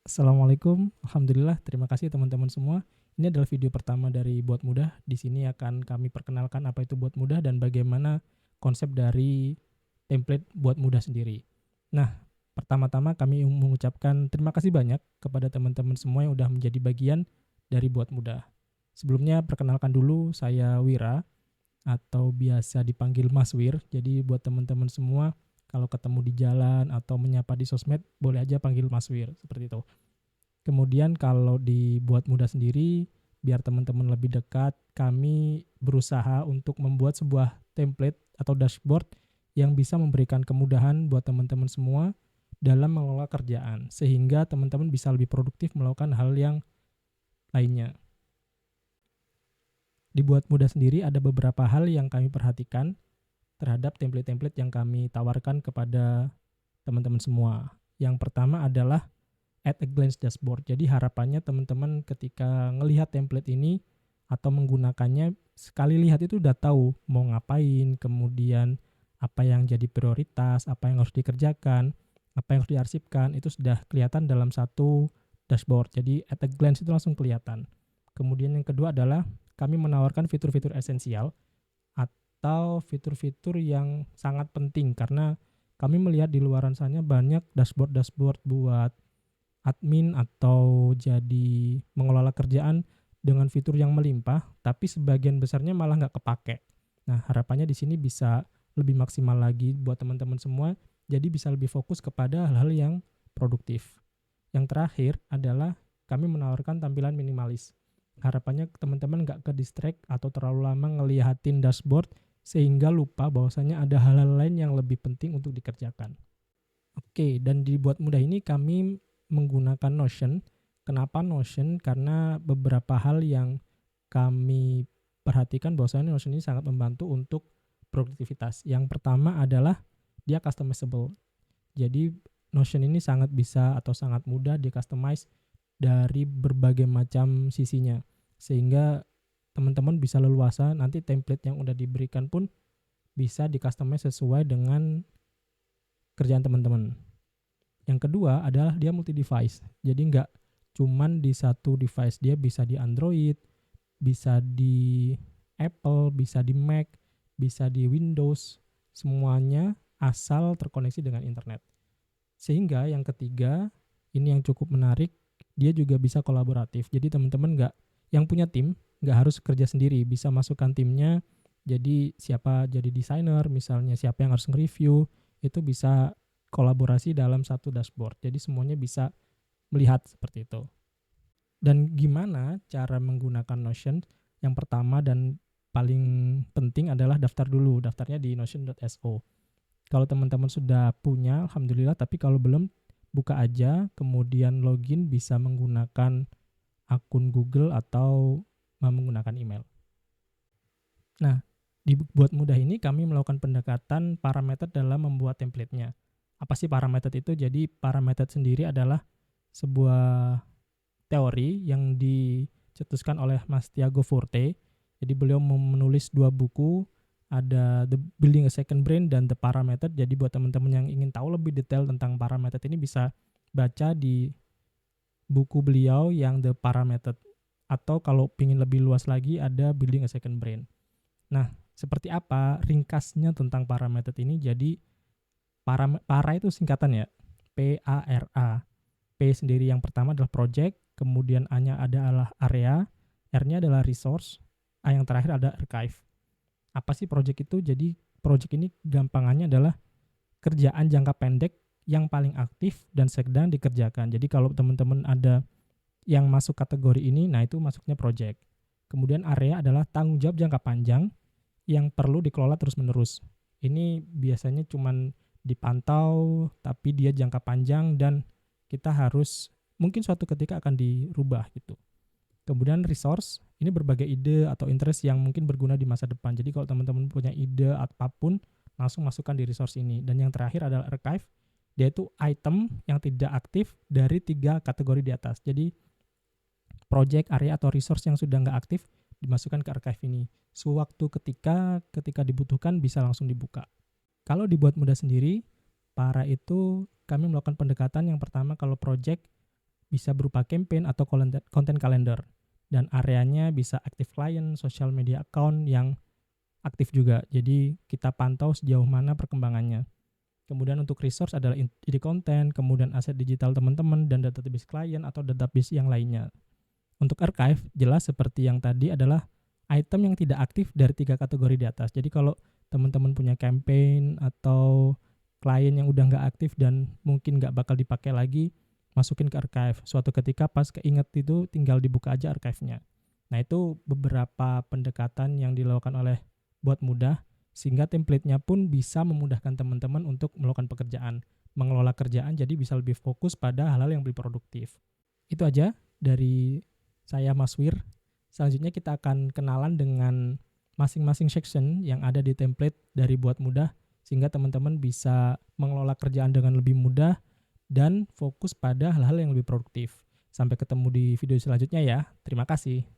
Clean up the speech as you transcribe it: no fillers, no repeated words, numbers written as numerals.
Assalamualaikum, alhamdulillah, terima kasih teman-teman semua. Ini adalah video pertama dari Buat Mudah. Di sini akan kami perkenalkan apa itu Buat Mudah dan bagaimana konsep dari template Buat Mudah sendiri. Nah, pertama-tama kami mengucapkan terima kasih banyak kepada teman-teman semua yang sudah menjadi bagian dari Buat Mudah. Sebelumnya perkenalkan dulu, saya Wira atau biasa dipanggil Mas Wir. Jadi buat teman-teman semua kalau ketemu di jalan atau menyapa di sosmed boleh aja panggil Mas Wir seperti itu. Kemudian kalau dibuat mudah sendiri, biar teman-teman lebih dekat, kami berusaha untuk membuat sebuah template atau dashboard yang bisa memberikan kemudahan buat teman-teman semua dalam mengelola kerjaan, sehingga teman-teman bisa lebih produktif melakukan hal yang lainnya. Dibuat mudah sendiri ada beberapa hal yang kami perhatikan terhadap template-template yang kami tawarkan kepada teman-teman semua. Yang pertama adalah at a glance dashboard. Jadi harapannya teman-teman ketika ngelihat template ini atau menggunakannya, sekali lihat itu udah tahu mau ngapain, kemudian apa yang jadi prioritas, apa yang harus dikerjakan, apa yang harus diarsipkan, itu sudah kelihatan dalam satu dashboard. Jadi at a glance itu langsung kelihatan. Kemudian yang kedua adalah kami menawarkan fitur-fitur esensial atau fitur-fitur yang sangat penting karena kami melihat di luaran sana banyak dashboard-dashboard buat admin atau jadi mengelola kerjaan dengan fitur yang melimpah, tapi sebagian besarnya malah nggak kepake. Nah, harapannya di sini bisa lebih maksimal lagi buat teman-teman semua, jadi bisa lebih fokus kepada hal-hal yang produktif. Yang terakhir adalah kami menawarkan tampilan minimalis. Harapannya teman-teman nggak ke distract atau terlalu lama ngeliatin dashboard sehingga lupa bahwasanya ada hal-hal lain yang lebih penting untuk dikerjakan. Oke, dan dibuat mudah ini kami menggunakan Notion. Kenapa Notion? Karena beberapa hal yang kami perhatikan bahwasanya Notion ini sangat membantu untuk produktivitas. Yang pertama adalah dia customizable. Jadi Notion ini sangat bisa atau sangat mudah di-customize dari berbagai macam sisinya. Sehingga teman-teman bisa leluasa nanti template yang udah diberikan pun bisa di-customize sesuai dengan kerjaan teman-teman. Yang kedua adalah dia multi device. Jadi nggak cuman di satu device, dia bisa di Android, bisa di Apple, bisa di Mac, bisa di Windows, semuanya asal terkoneksi dengan internet. Sehingga yang ketiga, ini yang cukup menarik, dia juga bisa kolaboratif. Jadi teman-teman nggak, yang punya tim nggak harus kerja sendiri, bisa masukkan timnya. Jadi siapa jadi desainer, misalnya siapa yang harus nge-review, itu bisa kolaborasi dalam satu dashboard. Jadi semuanya bisa melihat seperti itu. Dan gimana cara menggunakan Notion? Yang pertama dan paling penting adalah daftar dulu. Daftarnya di notion.so. Kalau teman-teman sudah punya, alhamdulillah. Tapi kalau belum, buka aja. Kemudian login bisa menggunakan akun Google atau menggunakan email. Nah, dibuat mudah ini kami melakukan pendekatan parameter dalam membuat template-nya. Apa sih parameter itu? Jadi parameter sendiri adalah sebuah teori yang dicetuskan oleh Mas Tiago Forte. Jadi beliau menulis 2 buku, ada The Building a Second Brain dan The Parameter. Jadi buat teman-teman yang ingin tahu lebih detail tentang parameter ini bisa baca di buku beliau yang The Parameter. Atau kalau ingin lebih luas lagi ada Building a Second Brain. Nah, seperti apa ringkasnya tentang parameter ini? Jadi para itu singkatan ya, PARA. P sendiri yang pertama adalah project, kemudian A-nya adalah area, R-nya adalah resource, A yang terakhir ada archive. Apa sih project itu? Jadi project ini gampangannya adalah kerjaan jangka pendek yang paling aktif dan sedang dikerjakan. Jadi kalau teman-teman ada yang masuk kategori ini, nah itu masuknya project. Kemudian area adalah tanggung jawab jangka panjang yang perlu dikelola terus-menerus. Ini biasanya cuman dipantau, tapi dia jangka panjang dan kita harus mungkin suatu ketika akan dirubah gitu. Kemudian resource, ini berbagai ide atau interest yang mungkin berguna di masa depan. Jadi kalau teman-teman punya ide apapun, langsung masukkan di resource ini. Dan yang terakhir adalah archive, dia itu item yang tidak aktif dari 3 kategori di atas. Jadi project, area, atau resource yang sudah nggak aktif dimasukkan ke archive ini. Sewaktu ketika dibutuhkan bisa langsung dibuka. Kalau dibuat mudah sendiri, para itu kami melakukan pendekatan yang pertama kalau project bisa berupa campaign atau content calendar. Dan areanya bisa active client, social media account yang aktif juga. Jadi kita pantau sejauh mana perkembangannya. Kemudian untuk resource adalah ide konten, kemudian aset digital teman-teman, dan database klien atau database yang lainnya. Untuk archive, jelas seperti yang tadi adalah item yang tidak aktif dari 3 kategori di atas. Jadi kalau teman-teman punya campaign atau klien yang udah nggak aktif dan mungkin nggak bakal dipakai lagi, masukin ke archive. Suatu ketika pas keinget itu tinggal dibuka aja archive-nya. Nah itu beberapa pendekatan yang dilakukan oleh Buat Mudah, sehingga template-nya pun bisa memudahkan teman-teman untuk melakukan pekerjaan, mengelola kerjaan, jadi bisa lebih fokus pada hal-hal yang lebih produktif. Itu aja dari saya Mas Wir. Selanjutnya kita akan kenalan dengan masing-masing section yang ada di template dari Buat Mudah, sehingga teman-teman bisa mengelola kerjaan dengan lebih mudah dan fokus pada hal-hal yang lebih produktif. Sampai ketemu di video selanjutnya ya. Terima kasih.